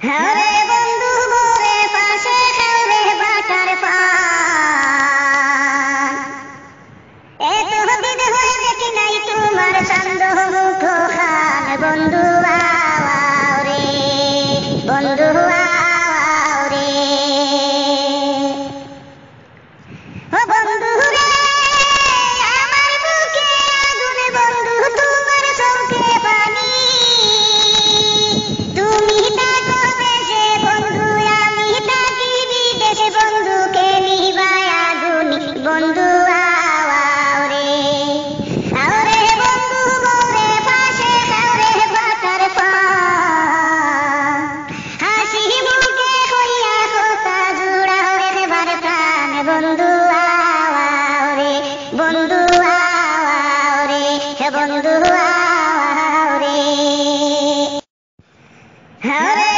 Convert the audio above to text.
হরে বন্ধু মোরে পাশে খেলে বাটার পান এত দিন হয়ে দেখি নাই তোমার চন্দ মুখ খান বন্ধু আওয়াও রে বন্ধু আওয়াও রে ও বন্ধু রে আমার বুকে আগুন বন্ধু তোমার চোখে পানি তুমি থাকো দেশে বন্ধু আমি থাকি বিদেশে বন্ধুকে নিবায় আগুনি বন্ধু আওয়াও রে আওরে বন্ধু মোরে পাশে খাওরে বাটার পান হাসি মুখে হইয়া কথা জুড়াও একবার প্রাণ বন্ধু আওয়াও রে বন্ধু আওয়াও রে বন্ধু আওয়াও রে হরে